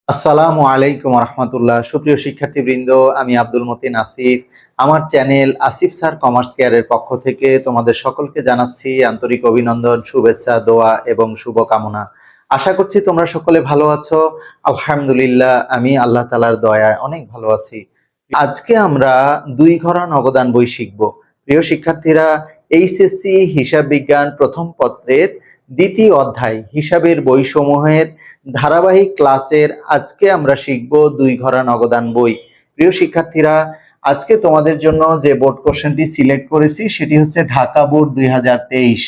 আসসালামু আলাইকুম রহমতুল্লাহ। সুপ্রিয় শিক্ষার্থীবৃন্দ, আমি আব্দুল মতিন আসিফ। আমার চ্যানেল আসিফ স্যার কমার্স কেয়ারের পক্ষ থেকে তোমাদের সকলকে জানাচ্ছি আন্তরিক অভিনন্দন, শুভেচ্ছা, দোয়া এবং শুভকামনা। আশা করছি তোমরা সকলে ভালো আছো। আলহামদুলিল্লাহ, আমি আল্লাহ তাআলার দয়ায় অনেক ভালো আছি। আজকে আমরা দুই ঘরা নগদান বই শিখব। প্রিয় শিক্ষার্থীরা, এইচএসসি হিসাব বিজ্ঞান প্রথম পত্রের দ্বিতীয় অধ্যায় হিসাবের বইসমূহের ধারাবাহিক ক্লাসের আজকে আমরা শিখব দুই ঘরা নগদান বই। প্রিয় শিক্ষার্থীরা, আজকে তোমাদের জন্য যে বোর্ড কোশ্চেনটি সিলেক্ট করেছি সেটি হচ্ছে ঢাকা বোর্ড 2023।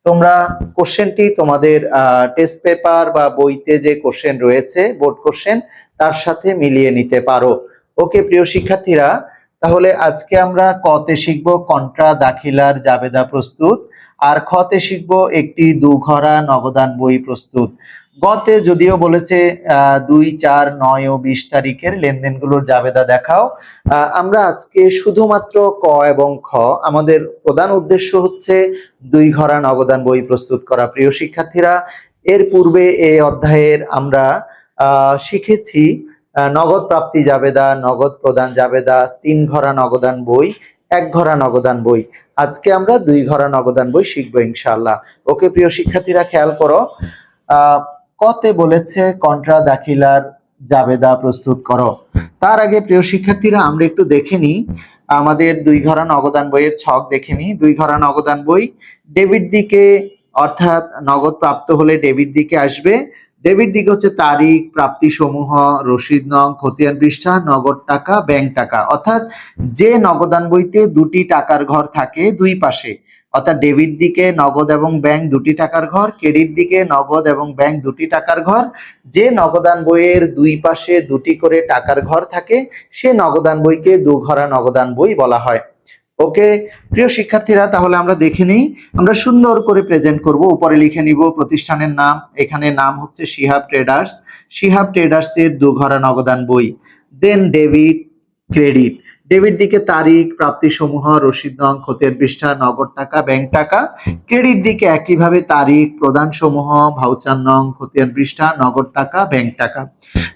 তোমরা কোশ্চেনটি তোমাদের টেস্ট পেপার বা বইতে যে কোশ্চেন রয়েছে বোর্ড কোশ্চেন তার সাথে মিলিয়ে নিতে পারো। ওকে প্রিয় শিক্ষার্থীরা, তাহলে আজকে আমরা কতে শিখব কন্ট্রা দাখিলার জাবেদা প্রস্তুত, আর খতে শিখব একটি দুঘরা নগদান বই প্রস্তুত। গতে যদিও বলেছে 2, 4, 9 ও 20 তারিখের লেনদেনগুলোর জাবেদা দেখাও। আমরা আজকে শুধুমাত্র ক এবং খ, আমাদের প্রধান উদ্দেশ্য হচ্ছে দুই ঘরা নগদান বই প্রস্তুত করা। প্রিয় শিক্ষার্থীরা, এর পূর্বে এই অধ্যায়ের আমরা শিখেছি নগদ প্রাপ্তি জাবেদা, নগদ প্রদান জাবেদা, 3 ঘরা নগদান বই, 1 ঘরা নগদান বই। আজকে আমরা 2 ঘরা নগদান বই শিখবো ইনশাআল্লাহ। ওকে প্রিয় শিক্ষার্থীরা, খেয়াল করো, কতে বলেছে কন্ট্রা দাখিলার জাবেদা প্রস্তুত করো। তার আগে প্রিয় শিক্ষার্থীরা আমরা একটু দেখে নিই আমাদের দুই ঘরা নগদান বইয়ের ছক দেখে নিই। দুই ঘরা নগদান বই ডেবিট দিকে, অর্থাৎ নগদ প্রাপ্ত হলে ডেবিট দিকে আসবে। ডেবিট দিকে হচ্ছে তারিখ, প্রাপ্তি সমূহ, রসিদ নং, খতিয়ান পৃষ্ঠা, নগদ টাকা, ব্যাংক টাকা। অর্থাৎ যে নগদান বইতে দুটি টাকার ঘর থাকে দুই পাশে, অর্থাৎ ডেবিট দিকে নগদ এবং ব্যাংক দুটি টাকার ঘর, ক্রেডিট দিকে নগদ এবং ব্যাংক দুটি টাকার ঘর, যে নগদান বইয়ের দুই পাশে দুটি করে টাকার ঘর থাকে সে নগদান বইকে দুঘরা নগদান বই বলা হয়। ওকে প্রিয় শিক্ষার্থীরা, তাহলে আমরা দেখে নিই। আমরা সুন্দর করে প্রেজেন্ট করব। উপরে লিখে নিব প্রতিষ্ঠানের নাম, এখানে নাম হচ্ছে শিহাব ট্রেডার্স। শিহাব ট্রেডার্স এর দুঘরা নগদান বই। দেন ডেবিট, ক্রেডিট। ডেবিট দিকে তারিখ, প্রাপ্তি সমূহ, রসিদ নং, খতিয়ান পৃষ্ঠা, নগদ টাকা, ব্যাংক টাকা। ক্রেডিট দিকে একইভাবে তারিখ, প্রদান সমূহ, ভাউচার নং, খতিয়ান পৃষ্ঠা, নগদ টাকা, ব্যাংক টাকা।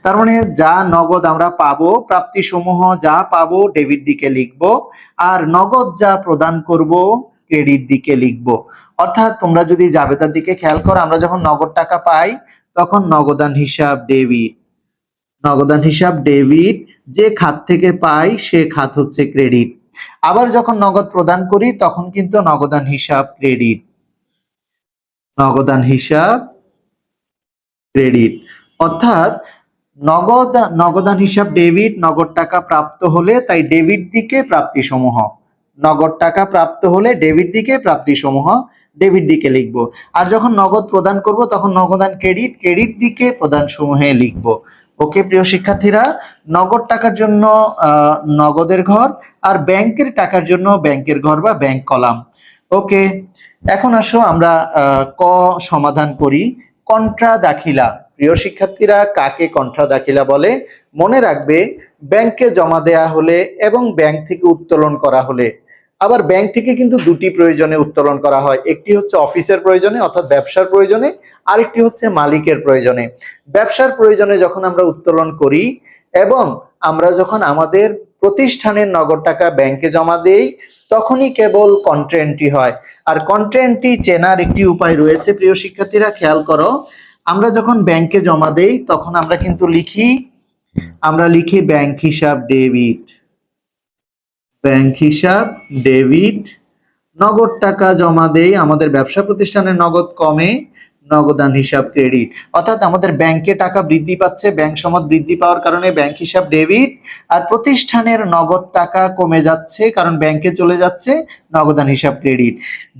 তার মানে যা নগদ আমরা পাবো, প্রাপ্তি সমূহ যা পাবো ডেবিট দিকে লিখবো, আর নগদ যা প্রদান করব ক্রেডিট দিকে লিখবো। অর্থাৎ তোমরা যদি জাবেদার দিকে খেয়াল করো, আমরা যখন নগদ টাকা পাই তখন নগদান হিসাব ডেবিট, নগদান হিসাব ডেবিট। যে খাত থেকে পাই সে খাত হচ্ছে ক্রেডিট। আবার যখন নগদ প্রদান করি তখন কিন্তু নগদান হিসাব ক্রেডিট, নগদান হিসাব ক্রেডিট। অর্থাৎ নগদান হিসাব ডেবিট, নগদ টাকা প্রাপ্ত হলে তাই ডেবিট দিকে প্রাপ্তি সমূহ, নগদ টাকা প্রাপ্ত হলে ডেবিট দিকে প্রাপ্তি সমূহ ডেবিট দিকে লিখবো। আর যখন নগদ প্রদান করব তখন নগদান ক্রেডিট, ক্রেডিট দিকে প্রদান সমূহে লিখবো। ওকে প্রিয় শিক্ষার্থীরা, নগদ টাকার জন্য নগদের ঘর, আর ব্যাংকের টাকার জন্য ব্যাংকের ঘর বা ব্যাংক কলাম। ওকে, এখন আসো আমরা ক সমাধান করি। কন্ট্রা দাখিলা। প্রিয় শিক্ষার্থীরা, কাকে কন্ট্রা দাখিলা বলে? মনে রাখবে, ব্যাংকে জমা দেয়া হলে এবং ব্যাংক থেকে উত্তোলন করা হলে। আবার ব্যাংক থেকে কিন্তু দুটি প্রয়োজনে উত্তোলন করা হয়, একটি হচ্ছে অফিসের প্রয়োজনে অর্থাৎ ব্যবসার প্রয়োজনে, আরেকটি হচ্ছে মালিকের প্রয়োজনে। ব্যবসার প্রয়োজনে যখন আমরা উত্তোলন করি এবং আমরা যখন আমাদের প্রতিষ্ঠানের নগদ টাকা ব্যাংকে জমা দেই তখনই কেবল কন্ট্রা এন্ট্রি হয়। আর কন্ট্রা এন্ট্রি চেনার একটি উপায় রয়েছে প্রিয় শিক্ষার্থীরা, খেয়াল করো। আমরা যখন ব্যাংকে জমা দেই তখন আমরা কিন্তু লিখি ব্যাংক হিসাব ডেবিট, ব্যাংক হিসাব ডেবিট। নগদ টাকা জমা দেই, আমাদের ব্যবসা প্রতিষ্ঠানের নগদ কমে, নগদান হিসাব ক্রেডিট। অর্থাৎ আমাদের ব্যাংকে টাকা বৃদ্ধি পাচ্ছে, ব্যাংক সম্পদ বৃদ্ধি পাওয়ার কারণে ব্যাংক হিসাব ডেবিট, আর প্রতিষ্ঠানের নগদ টাকা কমে যাচ্ছে কারণ ব্যাংকে চলে যাচ্ছে, নগদান হিসাব ক্রেডিট।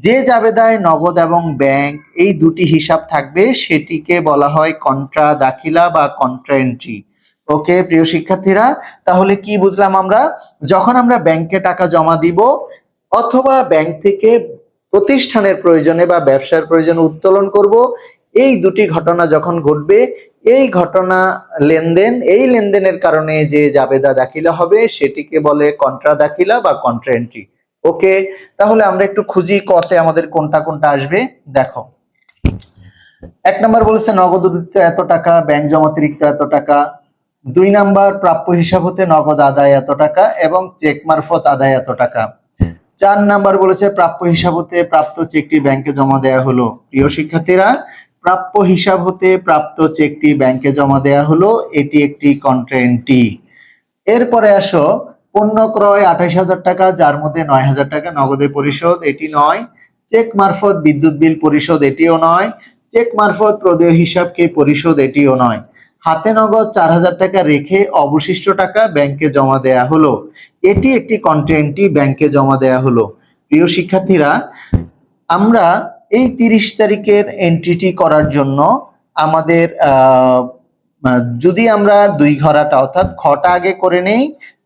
যে জাবেদায় নগদ এবং ব্যাংক এই দুটি হিসাব থাকবে সেটিকে বলা হয় কন্ট্রা দাখিলা বা কন্ট্রা এন্ট্রি। ওকে প্রিয় শিক্ষার্থীরা, তাহলে কি বুঝলাম আমরা? যখন আমরা ব্যাংকে টাকা জমা দিব অথবা ব্যাংক থেকে প্রতিষ্ঠানের প্রয়োজনে বা ব্যবসার প্রয়োজনে উত্তোলন করব, এই দুটি ঘটনা যখন ঘটবে, এই ঘটনা লেনদেন, এই লেনদেনের কারণে যে জাবেদা দাখিলা হবে সেটিকে বলে কন্ট্রা দাখিলা বা কন্ট্রা এন্ট্রি। ওকে, তাহলে আমরা একটু খুঁজি কতে আমাদের কোনটা কোনটা আসবে। দেখো, 1 নম্বর বলেছে নগদ অতিরিক্ত এত টাকা, ব্যাংক জমা অতিরিক্ত এত টাকা। 2 নাম্বার প্রাপ্য হিসাব হতে নগদ আদায় এত টাকা এবং চেক মারফত আদায় এত টাকা। 4 নাম্বার বলেছে প্রাপ্য হিসাব হতে প্রাপ্ত চেকটি ব্যাংকে জমা দেয়া হলো। প্রিয় শিক্ষার্থীরা, প্রাপ্য হিসাব হতে প্রাপ্ত চেকটি ব্যাংকে জমা দেয়া হলো, এটি একটি কন্ট্রা-এন্ট্রি। এরপরে আসো, পণ্য ক্রয় 28,000 টাকা, যার মধ্যে 9,000 টাকা নগদে পরিশোধ, এটি নয়। চেক মারফত বিদ্যুৎ বিল পরিশোধ, এটিও নয়। চেক মারফত প্রদেয় হিসাবকে পরিশোধ, এটিও নয়। হাতে নগদ 4,000 টাকা রেখে অবশিষ্ট টাকা ব্যাংকে জমা দেয়া হলো, এটি একটি কন্ট্রা-এন্ট্রি, ব্যাংকে জমা দেয়া হলো। প্রিয় শিক্ষার্থীরা, আমরা এই 30 তারিখের এন্ট্রিটি করার জন্য আমাদের যদি আমরা 2 ঘরাটা অর্থাৎ খটা আগে করে নেই,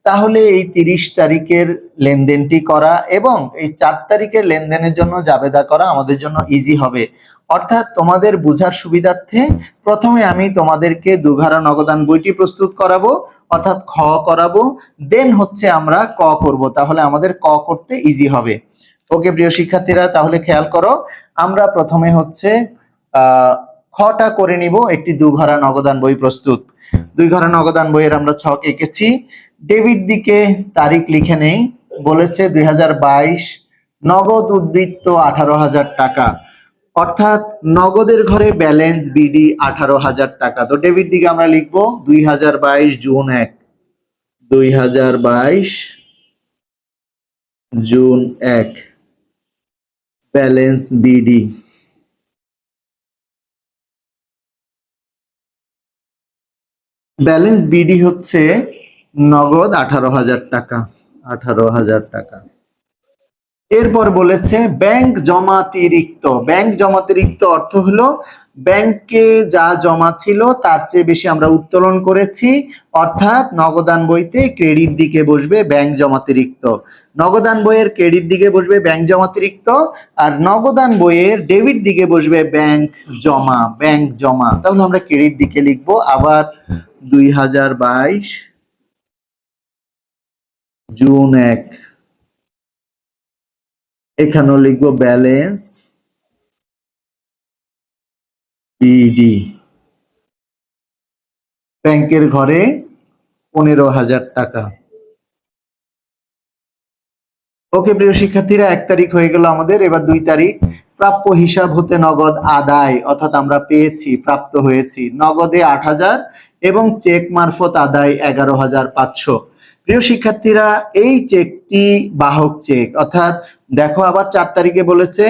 তাহলে এই 30 তারিখের লেনদেনটি করা এবং এই 4 তারিখের লেনদেনের জন্য জাবেদা করা আমাদের জন্য ইজি হবে। অর্থাৎ তোমাদের বোঝার সুবিধার্থে প্রথমে আমি তোমাদেরকে 2 ঘরা নগদান বইটি প্রস্তুত করাবো, অর্থাৎ খ করাবো, দেন হচ্ছে আমরা ক করব, তাহলে আমাদের ক করতে ইজি হবে। ওকে প্রিয় শিক্ষার্থীরা, তাহলে খেয়াল করো, আমরা প্রথমে হচ্ছে খটা করে নিব। একটি 2 ঘরা নগদান বই প্রস্তুত। 2 ঘরা নগদান বইয়ের আমরা ছক এঁকেছি। ডেবিট দিকে তারিখ লিখে নেই, বলেছে 2022, নগদ উদ্বৃত্ত 18,000 টাকা, অর্থাৎ নগদের ঘরে ব্যালেন্স বিডি 18,000 টাকা। তো ডেবিট দিকে আমরা লিখবো 2022 June 1, 2022 June 1, balance BD. Balance BD হচ্ছে নগদ 18,000 টাকা, 18,000 টাকা। এরপর বলেছে ব্যাংক জমাতিরিক্ত। ব্যাংক জমাতিরিক্ত অর্থ হলো ব্যাংকে যা জমা ছিল তার চেয়ে বেশি আমরা উত্তোলন করেছি, অর্থাৎ নগদান বইতে ক্রেডিট দিকে বসবে ব্যাংক জমাতিরিক্ত। নগদান বইয়ের ক্রেডিট দিকে বসবে ব্যাংক জমাতিরিক্ত, আর নগদান বইয়ের ডেবিট দিকে বসবে ব্যাংক জমা, ব্যাংক জমা। তাহলে আমরা ক্রেডিট দিকে লিখবো আবার 2022 জুন 1, এখানেও লিখবো ব্যালেন্স বিডি, ব্যাংকের ঘরে 15,000 টাকা। ওকে প্রিয় শিক্ষার্থীরা, 1 তারিখ হয়ে গেল আমাদের। এবার 2 তারিখ, প্রাপ্য হিসাব হতে নগদ আদায়, অর্থাৎ আমরা পেয়েছি, প্রাপ্ত হয়েছি, নগদে 8,000 এবং চেক মারফত আদায় 11,500। প্রিয় শিক্ষার্থীরা, এই চেকটি বাহক চেক, অর্থাৎ দেখো আবার 4 তারিখে বলেছে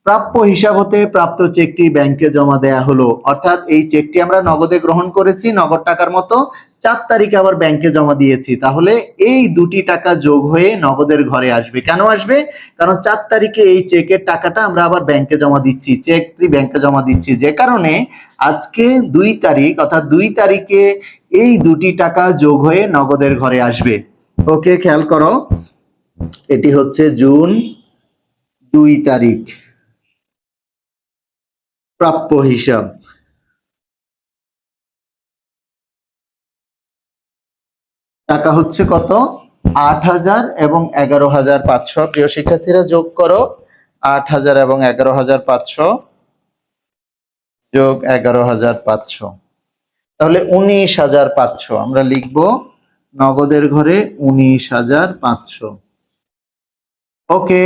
প্রাপ্য হিসাব হতে প্রাপ্ত চেকটি ব্যাংকে জমা দেয়া হলো, অর্থাৎ এই চেকটি আমরা নগদে গ্রহণ করেছি, নগদ টাকার মতো, 4 তারিখে আবার ব্যাংকে জমা দিয়েছি। তাহলে এই দুটি টাকা যোগ হয়ে নগদের ঘরে আসবে। কেন আসবে? কারণ 4 তারিখে এই চেকের টাকাটা আমরা আবার ব্যাংকে জমা দিচ্ছি, চেকটি ব্যাংকে জমা দিচ্ছি, যে কারণে আজকে 2 তারিখ, অর্থাৎ 2 তারিখে এই দুটি টাকা যোগ হয়ে নগদের ঘরে আসবে। ওকে, খেয়াল করো, এটি হচ্ছে জুন 2 তারিখ, প্রাপ্য হিসাব। টাকা হচ্ছে কত? 8,000 এবং 11,500। প্রিয় শিক্ষার্থীরা যোগ করো, 8,000 এবং 11,500 যোগ 11,500, তাহলে 19,500 আমরা লিখব নগদের ঘরে 19,500। ওকে,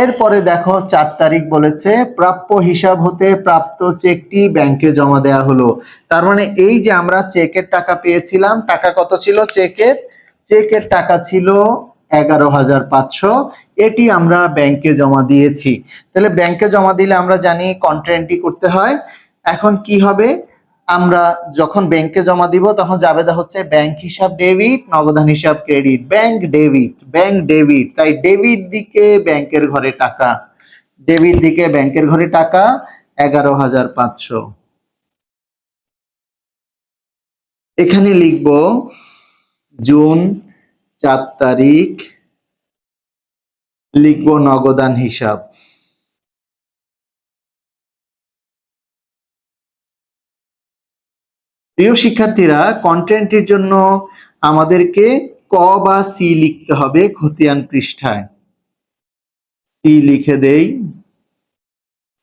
এরপরে দেখো 4 তারিখ বলেছে প্রাপ্য হিসাব হতে প্রাপ্ত চেকটি ব্যাংকে জমা দেয়া হলো। তার মানে এই যে আমরা চেকের টাকা পেয়েছিলাম, টাকা কত ছিল চেকের? চেকের টাকা ছিল 11,500, এটি আমরা ব্যাংকে জমা দিয়েছি। তাহলে ব্যাংকে জমা দিলে আমরা জানি কন্ট্রা-এন্ট্রি করতে হয়। এখন কি হবে? আমরা যখন ব্যাংকে জমা দিব তখন জাবেদা হচ্ছে ব্যাংক হিসাব ডেবিট, নগদান হিসাব credit, bank debit, bank debit. তাই ডেবিট দিকে ব্যাংকের ঘরে টাকা, ডেবিট দিকে ব্যাংকের ঘরে টাকা 11,500। এখানে লিখব জুন 4 তারিখ, লিখব নগদান হিসাব। প্রিয় শিক্ষার্থীরা, কন্টেন্টের জন্য আমাদেরকে ক বা সি লিখতে হবে খতিয়ান পৃষ্ঠায়। সি লিখে দেই,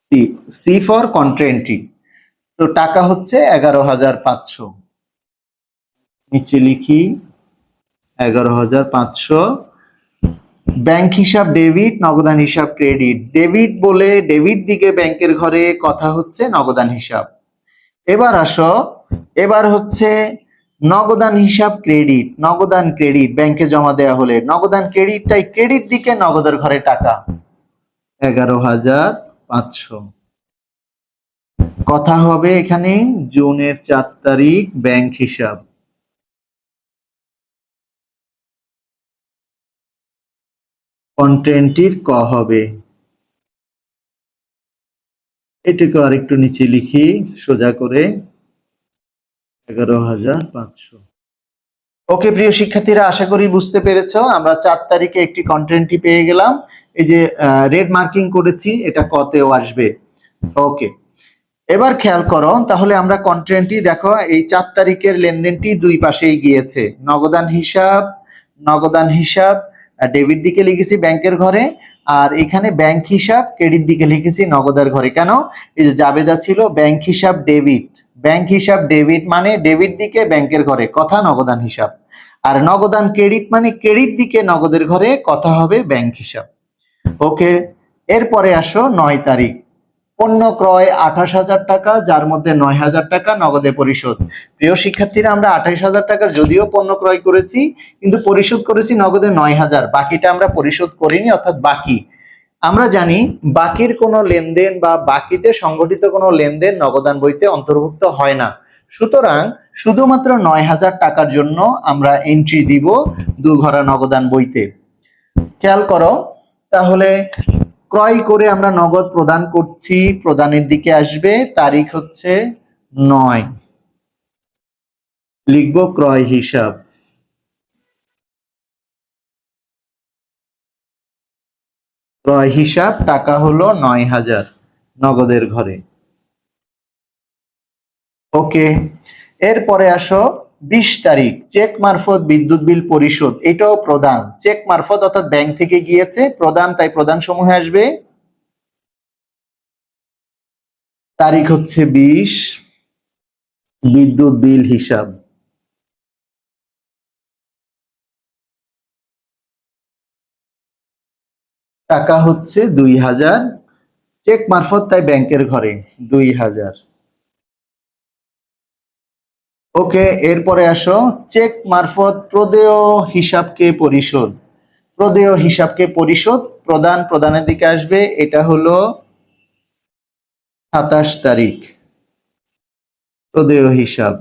সি, সি ফর কন্ট্রা-এন্ট্রি। তো টাকা হচ্ছে 11,500। নিচে লিখি 11,500। ব্যাংক হিসাব ডেবিট, নগদান হিসাব ক্রেডিট। ডেবিট বলে ডেবিট দিকে ব্যাংকের ঘরে, কথা হচ্ছে নগদান হিসাব। এবার আসো, এবার হচ্ছে নগদান হিসাব ক্রেডিট, নগদান ক্রেডিট ব্যাংকে জমা দেওয়া হলে নগদান ক্রেডিট, তাই ক্রেডিট দিকে নগদের ঘরে টাকা 11,500। কথা হবে এখানে জুনের 4 তারিখ ব্যাংক হিসাব। কন্টেন্টটির ক হবে, এটাকে আরেকটু নিচে লিখি সোজা করে 11,500। ওকে প্রিয় শিক্ষার্থীরা, আশা করি বুঝতে পেরেছো। আমরা 4 তারিখে একটি কন্টেন্টটি পেয়ে গেলাম, এই যে রেড মার্কিং করেছি, এটা কতেও আসবে। ওকে, এবার খেয়াল করো, তাহলে আমরা কন্টেন্টটি দেখো, এই 4 তারিখের লেনদেনটি দুই পাশেই গিয়েছে। নগদান হিসাব, নগদান হিসাব ডেবিট দিকে লিখেছি ব্যাংকের ঘরে, আর এখানে ব্যাংক হিসাব ক্রেডিট দিকে লিখেছি নগদের ঘরে। কেন? এই যে জাবেদা ছিল ব্যাংক হিসাব ডেবিট, ব্যাংক হিসাব ডেবিট মানে ডেবিট দিকে ব্যাংকের ঘরে, কথা নগদান হিসাব। আর নগদান ক্রেডিট মানে ক্রেডিট দিকে নগদের ঘরে, কথা হবে ব্যাংক হিসাব। ওকে, এরপরে আসো 9 তারিখ। পণ্য ক্রয় 28,000 টাকা, যার মধ্যে 9,000 টাকা নগদে পরিশোধ। প্রিয় শিক্ষার্থীরা, আমরা 28,000 টাকার যদিও পণ্য ক্রয় করেছি, কিন্তু পরিশোধ করেছি নগদে 9,000, বাকিটা আমরা পরিশোধ করিনি, অর্থাৎ বাকি। আমরা জানি বাকির কোনো লেনদেন বা বাকিতে সংগঠিত কোনো লেনদেন নগদান বইতে অন্তর্ভুক্ত হয় না। সুতরাং শুধুমাত্র 9,000 টাকার জন্য আমরা এন্ট্রি দিব দুঘরা নগদান বইতে। খেয়াল করো, তাহলে ক্রয় করে আমরা নগদ প্রদান করছি, প্রদানের দিকে আসবে, তারিখ হচ্ছে 9, লিখবো ক্রয় হিসাব। ক্রয় হিসাব টাকা হলো 9,000 নগদের ঘরে। ওকে, এরপরে আসো 20 তারিখ, চেক মারফত বিদ্যুৎ বিল পরিশোধ। এটাও প্রদান, চেক মারফত অর্থাৎ ব্যাংক থেকে গিয়েছে, প্রদান, তাই প্রদান সমূহে আসবে। তারিখ হচ্ছে 20, বিদ্যুৎ বিল হিসাব টাকা হচ্ছে 2,000, চেক মারফত তাই ব্যাংকের ঘরে 2,000। ওকে, এরপরে আসো চেক মারফত প্রদেয় হিসাবকে পরিশোধ। প্রদেয় হিসাবকে পরিশোধ, প্রদান, প্রদানের দিকে আসবে, এটা হলো 27 তারিখ প্রদেয় হিসাব।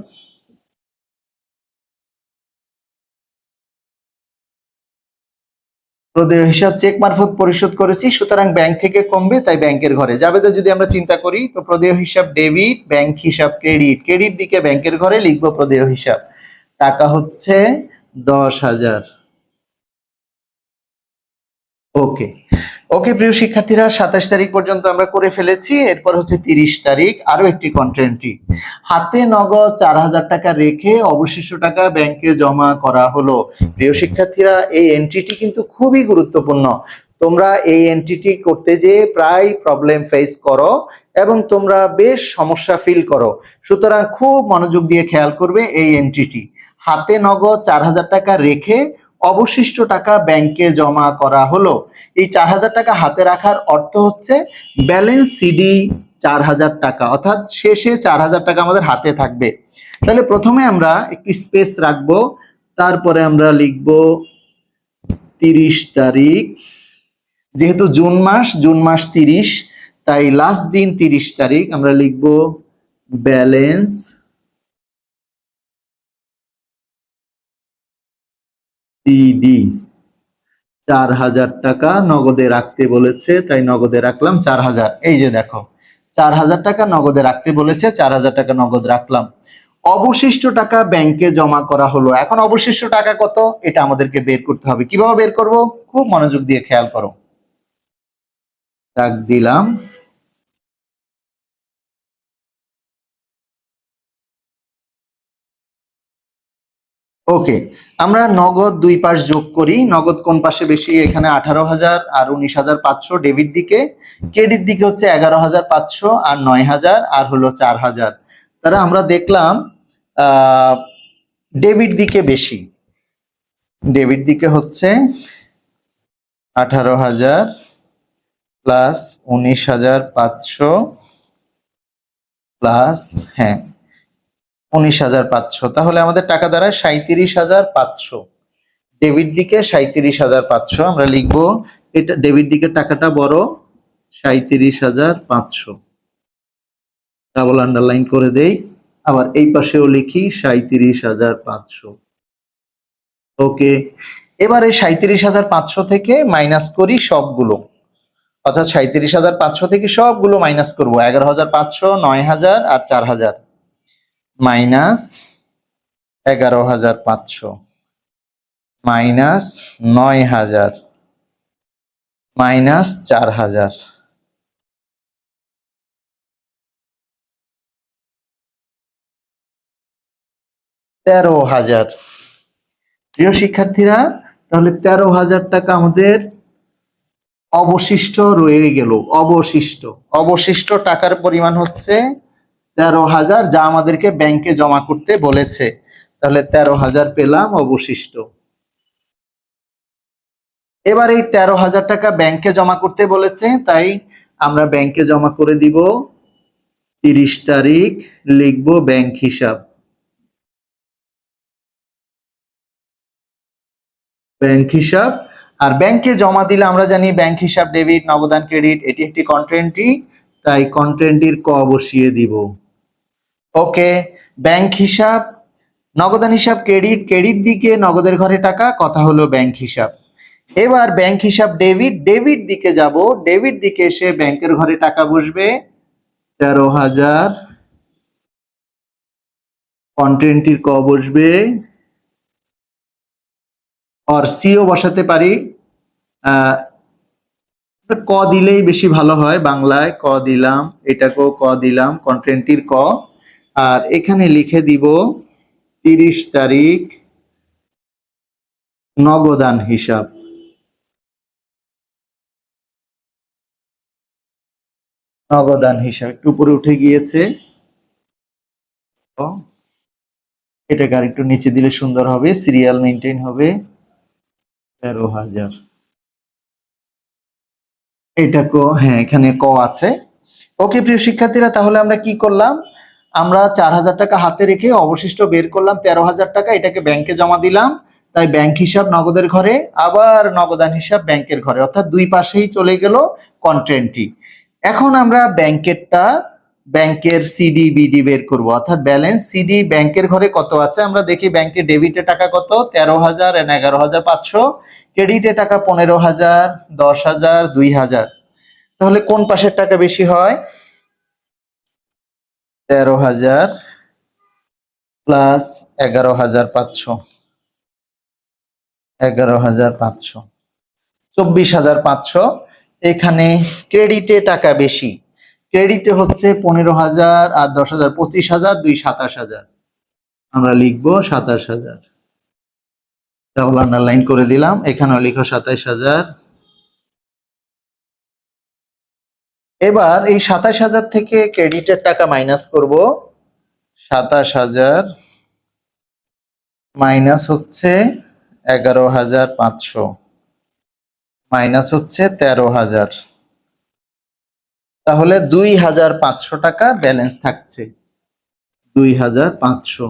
প্রদেয় হিসাব চেক মারফত পরিশোধ করেছি, সুতরাং ব্যাংক থেকে কমবে, তাই ব্যাংকের ঘরে যাবে। তো যদি আমরা চিন্তা করি, তো প্রদেয় হিসাব ডেবিট, ব্যাংক হিসাব ক্রেডিট, ক্রেডিট দিকে ব্যাংকের ঘরে লিখবো প্রদেয় হিসাব, টাকা হচ্ছে 10,000। ওকে, ওকে প্রিয় শিক্ষার্থীরা, 27 তারিখ পর্যন্ত আমরা করে ফেলেছি। এরপর হচ্ছে 30 তারিখ, আরো একটি কন্টেন্ট্রি। হাতে নগদ 4,000 টাকা রেখে অবশিষ্ট টাকা ব্যাংকে জমা করা হলো। প্রিয় শিক্ষার্থীরা, এই এন্ট্রিটি কিন্তু খুবই গুরুত্বপূর্ণ। তোমরা এই এন্ট্রিটি করতে যেয়ে প্রায় প্রবলেম ফেস করো এবং তোমরা বেশ সমস্যা ফিল করো। সুতরাং খুব মনোযোগ দিয়ে খেয়াল করবে এই এন্ট্রিটি। হাতে নগদ 4,000 টাকা রেখে অবশিষ্ট টাকা ব্যাংকে জমা করা হলো। এই 4,000 টাকা হাতে রাখার অর্থ হচ্ছে ব্যালেন্স সিডি 4,000 টাকা, অর্থাৎ শেষে 4,000 টাকা আমাদের হাতে থাকবে। তাহলে প্রথমে আমরা একটি স্পেস রাখবো, তারপরে আমরা লিখবো 30 তারিখ, যেহেতু জুন মাস 30, তাই লাস্ট দিন 30 তারিখ, আমরা লিখবো ব্যালেন্স সিডি 4,000 টাকা নগদে রাখতে বলেছে, তাই নগদে রাখলাম 4,000। এই যে দেখো, 4,000 টাকা নগদে রাখতে বলেছে, 4,000 টাকা নগদ রাখলাম। অবশিষ্ট টাকা ব্যাংকে জমা করা হলো। এখন অবশিষ্ট টাকা কত, এটা আমাদেরকে বের করতে হবে। কিভাবে বের করব, খুব মনোযোগ দিয়ে খেয়াল করো। দাগ দিলাম। ওকে, আমরা নগদ দুই পাশ যোগ করি। নগদ কোন পাশে বেশি, এখানে 18,000 আর 19,500 ডেবিট দিকে, ক্রেডিট দিকে হচ্ছে 11,500 আর 9,000 আর হলো 4,000। তারা আমরা দেখলাম ডেবিট দিকে বেশি, ডেবিট দিকে হচ্ছে 18,000 প্লাস 19,500 প্লাস, হ্যাঁ 19,500, তাহলে আমাদের টাকা দাঁড়ায় 37,500। ডেবিট দিকে 37,500 আমরা লিখবো, এটা ডেবিট দিকের টাকাটা বড়, 37,500 ডাবল আন্ডারলাইন করে দেই, আবার এই পাশেও লিখি 37,500। ওকে, এবার এই 37,500 থেকে মাইনাস করি সবগুলো, অর্থাৎ 37,500 থেকে সবগুলো মাইনাস করব, 11,500, 9,000 আর 4,000, মাইনাস 11,500 মাইনাস 9,000 মাইনাস 4,000, 13,000। প্রিয় শিক্ষার্থীরা, তাহলে 13,000 টাকা আমাদের অবশিষ্ট রয়ে গেল। অবশিষ্ট অবশিষ্ট টাকার পরিমাণ হচ্ছে 13,000, যা আমাদেরকে ব্যাংকে জমা করতে বলেছে। তাহলে 13,000 পেলাম অবশিষ্ট। এবার এই 13,000 টাকা ব্যাংকে জমা করতে বলেছে, তাই আমরা ব্যাংকে জমা করে দিব। 30 তারিখ লিখবো ব্যাংক হিসাব, ব্যাংক হিসাব। আর ব্যাংকে জমা দিলে আমরা জানি ব্যাংক হিসাব ডেবিট, নগদান ক্রেডিট, এটি একটি কন্ট্রেন্টি, তাই কন্ট্রেন্টির ক বসিয়ে দিব। ওকে, ব্যাংক হিসাব, নগদান হিসাব ক্রেডিট, ক্রেডিট দিকে নগদের ঘরে টাকা, কথা হলো ব্যাংক হিসাব। এবার ব্যাংক হিসাব ডেবিট, ডেবিট দিকে যাব, ডেবিট দিকে এসে ব্যাংকের ঘরে টাকা বসবে 13,000, কন্ট্রেন্টির ক বসবে, আর সিও বসাতে পারি, ক দিলেই বেশি ভালো হয়, বাংলায় ক দিলাম, এটাকেও ক দিলাম, কন্টেন্টের ক। আর এখানে লিখে দিব 30 তারিখ নগদান হিসাব। নগদান হিসাব একটু উপরে উঠে গিয়েছে, এটাকে আর একটু নিচে দিলে সুন্দর হবে, সিরিয়াল মেনটেন হবে। 13,000, এটাকে, হ্যাঁ এখানে ক আছে। ওকে প্রিয় শিক্ষার্থীরা, তাহলে আমরা কি করলাম, আমরা 4,000 টাকা হাতে রেখে অবশিষ্ট বের করলাম 13,000 টাকা, এটাকে ব্যাংকে জমা দিলাম, তাই ব্যাংক হিসাব নগদের ঘরে, আবার নগদান হিসাব ব্যাংকের ঘরে, অর্থাৎ দুই পাশেই চলে গেল কন্ট্রেন্টটি। এখন আমরা ব্যাংকেরটা, ব্যাংকের সিডি বিডি বের করব, অর্থাৎ ব্যালেন্স সিডি ব্যাংকের ঘরে কত আছে আমরা দেখি। ব্যাংকে ডেবিটে টাকা কত, 13,000 আর 11,500, ক্রেডিটে টাকা 15,000, 10,000, 2,000, তাহলে কোন পাশের টাকা বেশি হয়, 13,000 প্লাস 11,500, 11,500, 24,500। এখানে ক্রেডিটে টাকা বেশি, ক্রেডিটে হচ্ছে 15,000 আর 10,000, 25,000, 27,000, আমরা লিখবো 27,000, তাহলে আন্ডারলাইন করে দিলাম, এখানেও লিখো 27,000। এবার এই 27,000 থেকে ক্রেডিটের টাকা মাইনাস করব, 27,000 মাইনাস হচ্ছে 11,500 মাইনাস হচ্ছে 13,000, তাহলে 2,500 টাকা ব্যালেন্স থাকছে, 2,500।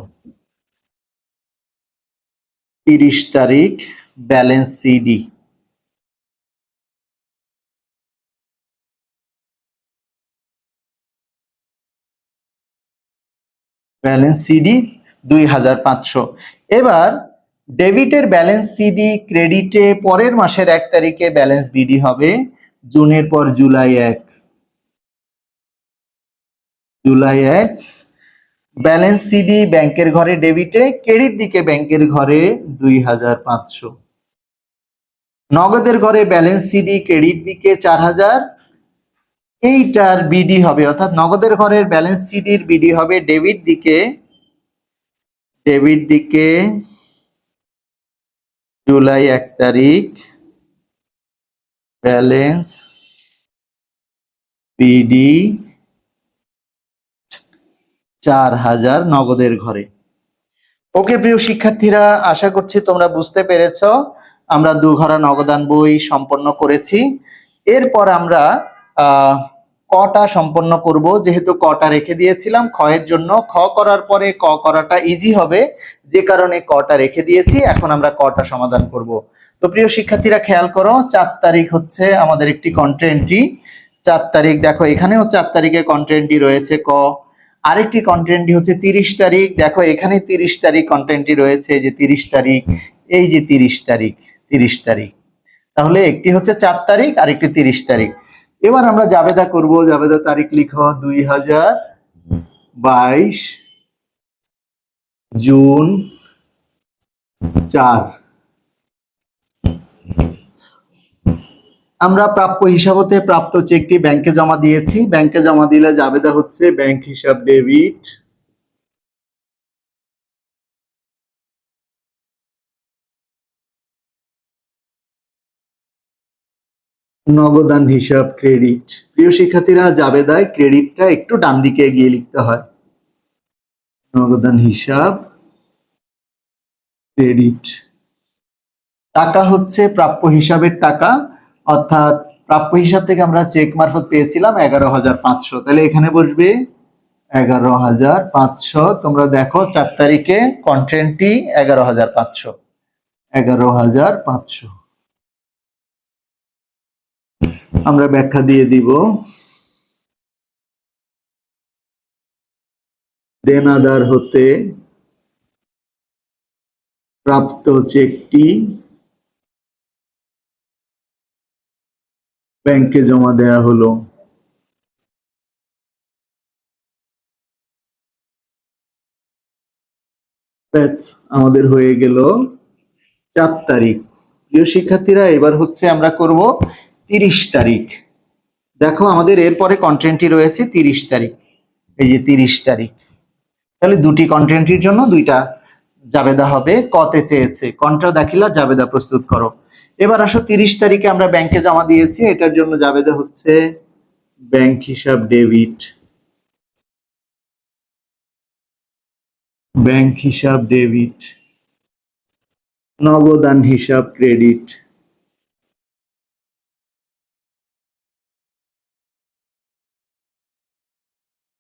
30 তারিখ ব্যালেন্স সিডি, ব্যালেন্স সিডি 2,500। এবার ডেবিটের ব্যালেন্স সিডি ক্রেডিটে পরের মাসের 1 তারিখে ব্যালেন্স বিডি হবে, জুনের পর জুলাই 1, জুলাই 1 ব্যালেন্স সিডি ব্যাংকের ঘরে ডেবিটে, ক্রেডিট দিকে ব্যাংকের ঘরে 2,500, নগদের ঘরে ব্যালেন্স সিডি ক্রেডিট দিকে 4,000, এইটার বিডি হবে, অর্থাৎ নগদের ঘরের ব্যালেন্স সিডির বিডি হবে ডেবিট দিকে, ডেবিট দিকে জুলাই 1 তারিখ ব্যালেন্স বিডি 4,000 নগদের ঘরে। ওকে প্রিয় শিক্ষার্থীরা, আশা করছি তোমরা বুঝতে পেরেছো। আমরা দুঘরা নগদান বই সম্পন্ন করেছি। এরপর আমরা কটা সম্পন্ন করব, যেহেতু কটা রেখে দিয়েছিলাম ক্ষয়ের জন্য। খ করার পরে ক করাটা ইজি হবে, যে কারণে কটা রেখে দিয়েছি। এখন আমরা কটা সমাধান করব। তো প্রিয় শিক্ষার্থীরা খেয়াল করো, 4 তারিখ হচ্ছে আমাদের একটি কন্ট্রেন্ট্রি। 4 তারিখ দেখো, এখানেও 4 তারিখে কন্ট্রেন্ট্রি রয়েছে ক। আরেকটি কন্টেন্টটি হচ্ছে 30 তারিখ। দেখো এখানে 30 তারিখ কন্টেন্টটি রয়েছে, যে 30 তারিখ, এই যে 30 তারিখ, 30 তারিখ। তাহলে একটি হচ্ছে 4 তারিখ আর একটি 30 তারিখ। এবার আমরা জাবেদা করব। জাবেদা তারিখ লিখো 2022 জুন 4। আমরা প্রাপ্য হিসাবতে প্রাপ্ত চেকটি ব্যাংকে জমা দিয়েছি। ব্যাংকে জমা দিলে জাবেদা হচ্ছে ব্যাংক হিসাব ডেবিট, নগদান হিসাব ক্রেডিট। প্রিয় শিক্ষার্থীরা, জাবেদায় ক্রেডিটটা একটু ডান দিকে এগিয়ে লিখতে হয়। নগদান হিসাব ক্রেডিট। টাকা হচ্ছে প্রাপ্য হিসাবের টাকা, অর্থাৎ প্রাপ্য হিসাব থেকে আমরা চেক মারফত পেয়েছিলাম 11,500। তাহলে এখানে বসবে 11,500। তোমরা দেখো 4 তারিখে কন্টেন্টটি 11,500, 11,500। আমরা ব্যাখ্যা দিয়ে দিব। দেনাদার হতে প্রাপ্ত চেকটি ব্যাংকে জমা দেয়া হলো। আমাদের হয়ে গেল 4 তারিখ। প্রিয় শিক্ষার্থীরা, এবার হচ্ছে আমরা করব 30 তারিখ। দেখো আমাদের এরপরে কন্টেন্টটি রয়েছে 30 তারিখ, এই যে 30 তারিখ। তাহলে দুটি কন্টেন্টের জন্য দুইটা জাবেদা হবে। কতে চেয়েছে কন্ট্রা দাখিলা জাবেদা প্রস্তুত করো। এবার আসো 30 তারিখে আমরা ব্যাংকে জমা দিয়েছি, এটার জন্য জাবেদা হচ্ছে ব্যাংক হিসাব ডেবিট, ব্যাংক হিসাব ডেবিট, নগদান হিসাব ক্রেডিট।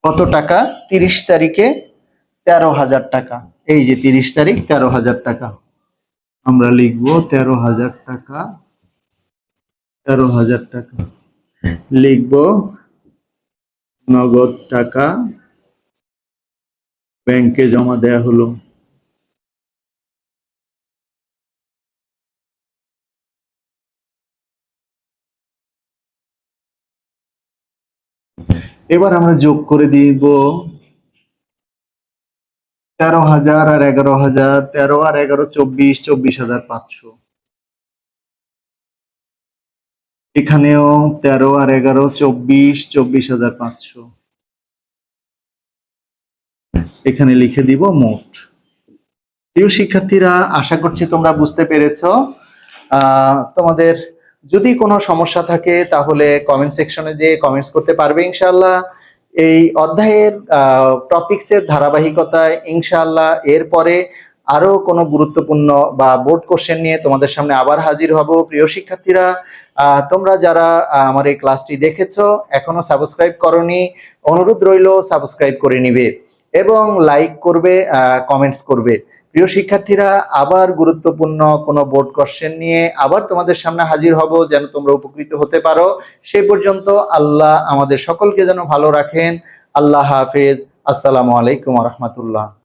কত টাকা? 30 তারিখে 13,000 টাকা। এই যে 30 তারিখ 13,000 টাকা। আমরা লিখবো 13,000 টাকা, 13,000 টাকা লিখবো। নগদ টাকা ব্যাংকে জমা দেয়া হলো। এবার আমরা যোগ করে দিব 13,000 আর 11,000, 13 আর 11 24, 24,500। এখানেও 13 আর 11 24, 24,500। এখানে লিখে দিব মোট। প্রিয় শিক্ষার্থীরা, আশা করছি তোমরা বুঝতে পেরেছো। তোমাদের যদি কোনো সমস্যা থাকে তাহলে কমেন্ট সেকশনে যে কমেন্টস করতে পারবে ইনশাআল্লাহ। এই অধ্যায়ের টপিকসের ধারাবাহিকতায় ইনশাআল্লাহ এরপরে আরো কোনো গুরুত্বপূর্ণ বা বোর্ড কোশ্চেন নিয়ে তোমাদের সামনে আবার হাজির হব। প্রিয় শিক্ষার্থীরা, তোমরা যারা আমার এই ক্লাসটি দেখেছো এখনো সাবস্ক্রাইব করনি, অনুরোধ রইল সাবস্ক্রাইব করে নিবে এবং লাইক করবে, কমেন্টস করবে। প্রিয় শিক্ষার্থীরা, আবার গুরুত্বপূর্ণ কোনো বোর্ড কোশ্চেন নিয়ে আবার তোমাদের সামনে হাজির হব, যেন তোমরা উপকৃত হতে পারো। সেই পর্যন্ত আল্লাহ আমাদের সকলকে যেন ভালো রাখেন। আল্লাহ হাফেজ। আসসালামু আলাইকুম ওয়া রাহমাতুল্লাহ।